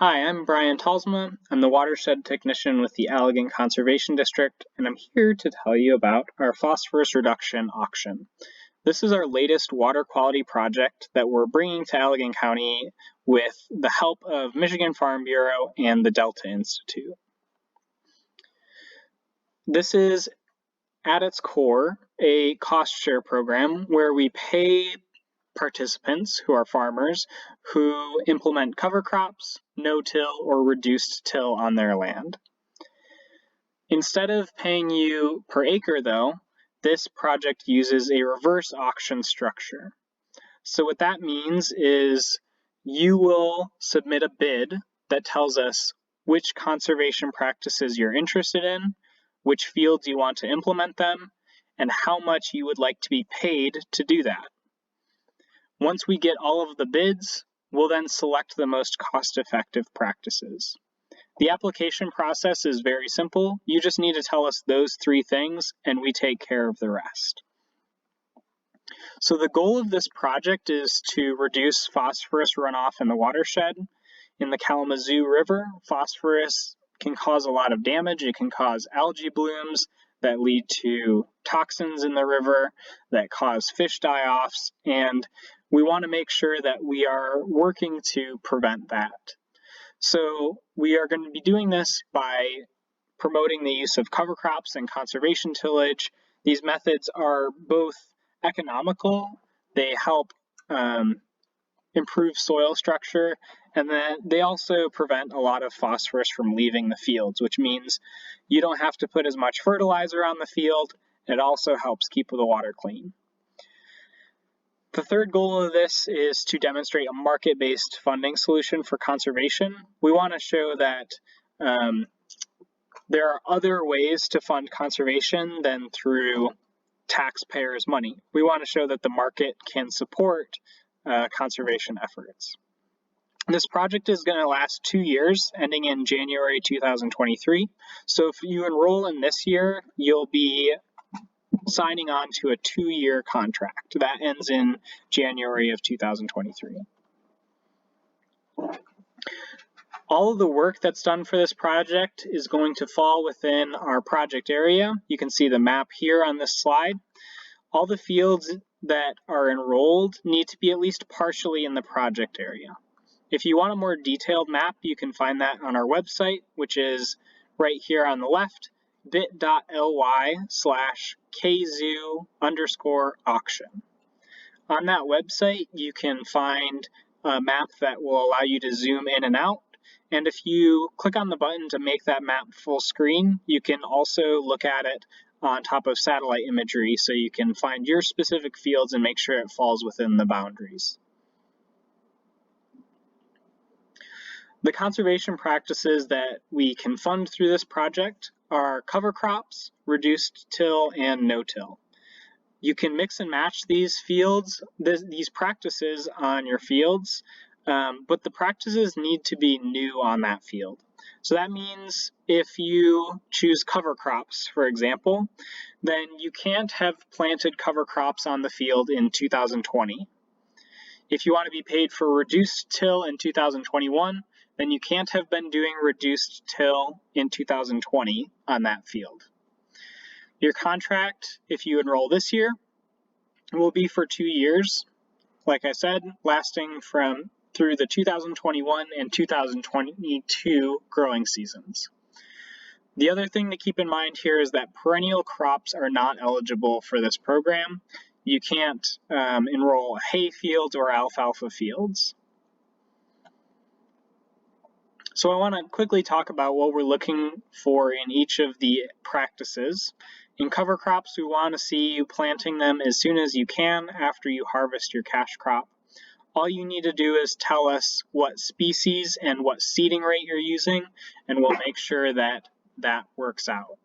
Hi, I'm Brian Talsma. I'm the watershed technician with the Allegan Conservation District, and I'm here to tell you about our phosphorus reduction auction. This is our latest water quality project that we're bringing to Allegan County with the help of Michigan Farm Bureau and the Delta Institute. This is, at its core, a cost share program where we pay participants, who are farmers, who implement cover crops, no-till, or reduced till on their land. Instead of paying you per acre, though, this project uses a reverse auction structure. So what that means is you will submit a bid that tells us which conservation practices you're interested in, which fields you want to implement them, and how much you would like to be paid to do that. Once we get all of the bids, we'll then select the most cost-effective practices. The application process is very simple. You just need to tell us those three things, and we take care of the rest. So the goal of this project is to reduce phosphorus runoff in the watershed. In the Kalamazoo River, phosphorus can cause a lot of damage. It can cause algae blooms that lead to toxins in the river, that cause fish die-offs, and we want to make sure that we are working to prevent that. So we are going to be doing this by promoting the use of cover crops and conservation tillage. These methods are both economical, they help improve soil structure, and then they also prevent a lot of phosphorus from leaving the fields, which means you don't have to put as much fertilizer on the field. It also helps keep the water clean. The third goal of this is to demonstrate a market-based funding solution for conservation. We want to show that there are other ways to fund conservation than through taxpayers' money. We want to show that the market can support conservation efforts. This project is going to last 2 years, ending in January 2023. So if you enroll in this year, you'll be signing on to a 2-year contract that ends in January of 2023. All of the work that's done for this project is going to fall within our project area. You can see the map here on this slide. All the fields that are enrolled need to be at least partially in the project area. If you want a more detailed map, you can find that on our website, which is right here on the left, bit.ly/kzoo_auction. On that website, you can find a map that will allow you to zoom in and out. And if you click on the button to make that map full screen, you can also look at it on top of satellite imagery so you can find your specific fields and make sure it falls within the boundaries. The conservation practices that we can fund through this project are cover crops, reduced till, and no-till. You can mix and match these practices on your fields, but the practices need to be new on that field. So that means if you choose cover crops, for example, then you can't have planted cover crops on the field in 2020. If you want to be paid for reduced till in 2021, then you can't have been doing reduced till in 2020 on that field. Your contract, if you enroll this year, will be for 2 years, like I said, lasting through the 2021 and 2022 growing seasons. The other thing to keep in mind here is that perennial crops are not eligible for this program. You can't enroll hay fields or alfalfa fields. So I want to quickly talk about what we're looking for in each of the practices. In cover crops, we want to see you planting them as soon as you can after you harvest your cash crop. All you need to do is tell us what species and what seeding rate you're using, and we'll make sure that that works out.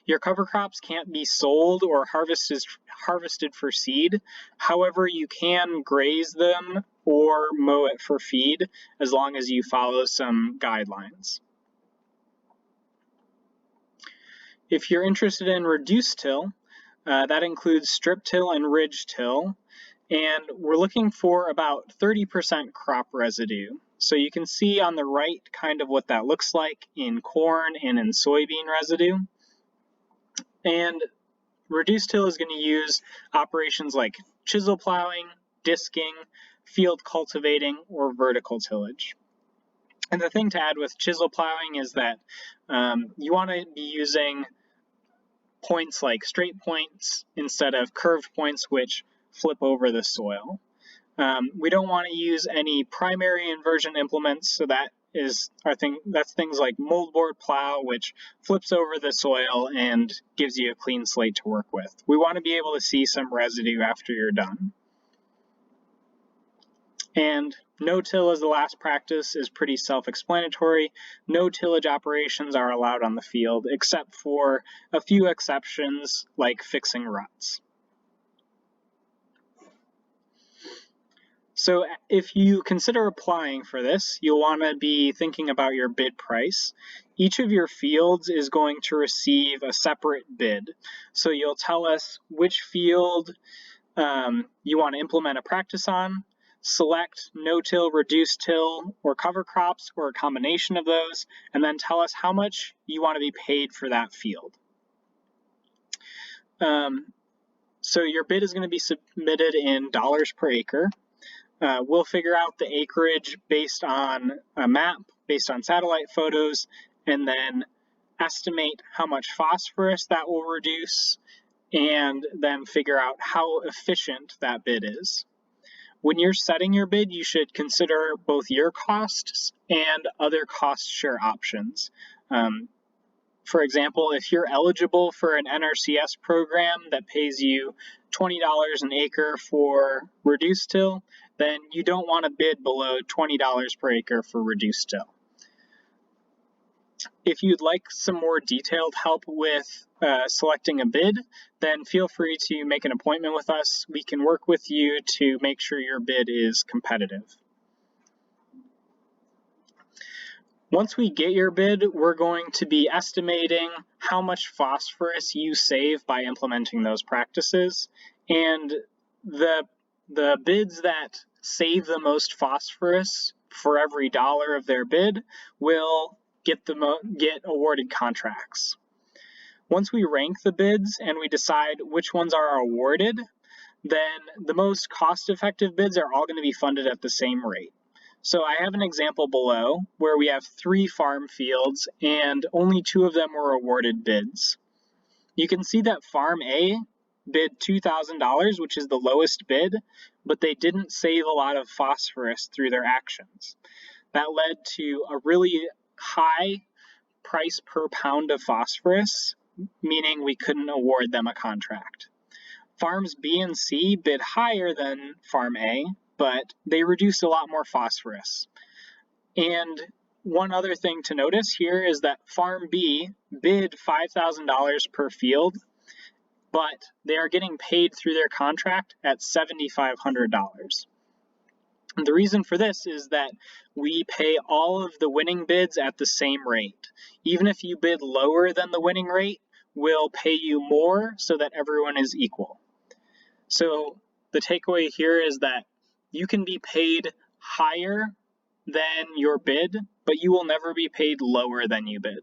Your cover crops can't be sold or harvested for seed. However, you can graze them or mow it for feed as long as you follow some guidelines. If you're interested in reduced till, that includes strip till and ridge till. And we're looking for about 30% crop residue. So you can see on the right kind of what that looks like in corn and in soybean residue. And reduced till is going to use operations like chisel plowing, disking, field cultivating, or vertical tillage. And the thing to add with chisel plowing is that you want to be using points like straight points instead of curved points which flip over the soil. We don't want to use any primary inversion implements, so that's things like moldboard plow, which flips over the soil and gives you a clean slate to work with. We want to be able to see some residue after you're done. And no-till as the last practice is pretty self-explanatory. No tillage operations are allowed on the field, except for a few exceptions like fixing ruts. So if you consider applying for this, you'll want to be thinking about your bid price. Each of your fields is going to receive a separate bid. So you'll tell us which field you want to implement a practice on, select no-till, reduced till, or cover crops, or a combination of those, and then tell us how much you want to be paid for that field. So your bid is going to be submitted in dollars per acre. We'll figure out the acreage based on a map, based on satellite photos, and then estimate how much phosphorus that will reduce, and then figure out how efficient that bid is. When you're setting your bid, you should consider both your costs and other cost share options. For example, if you're eligible for an NRCS program that pays you $20 an acre for reduced till, then you don't want to bid below $20 per acre for reduced till. If you'd like some more detailed help with selecting a bid, then feel free to make an appointment with us. We can work with you to make sure your bid is competitive. Once we get your bid, we're going to be estimating how much phosphorus you save by implementing those practices. And the bids that save the most phosphorus for every dollar of their bid will get awarded contracts. Once we rank the bids and we decide which ones are awarded, then the most cost-effective bids are all going to be funded at the same rate. So I have an example below where we have 3 farm fields and only 2 of them were awarded bids. You can see that Farm A bid $2,000, which is the lowest bid, but they didn't save a lot of phosphorus through their actions. That led to a really high price per pound of phosphorus, meaning we couldn't award them a contract. Farms B and C bid higher than Farm A, but they reduced a lot more phosphorus. And one other thing to notice here is that Farm B bid $5,000 per field, but they are getting paid through their contract at $7,500. And the reason for this is that we pay all of the winning bids at the same rate. Even if you bid lower than the winning rate, we'll pay you more so that everyone is equal. So the takeaway here is that you can be paid higher than your bid, but you will never be paid lower than you bid.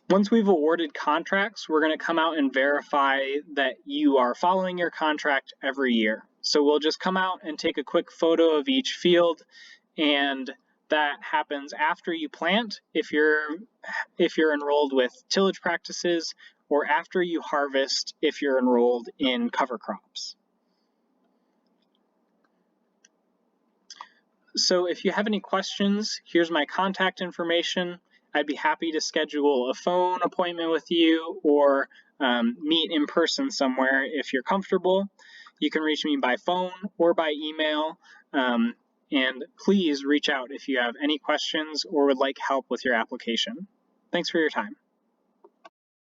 Once we've awarded contracts, we're going to come out and verify that you are following your contract every year. So we'll just come out and take a quick photo of each field, and that happens after you plant if you're enrolled with tillage practices, or after you harvest if you're enrolled in cover crops. So if you have any questions, here's my contact information. I'd be happy to schedule a phone appointment with you or meet in person somewhere if you're comfortable. You can reach me by phone or by email. And please reach out if you have any questions or would like help with your application. Thanks for your time.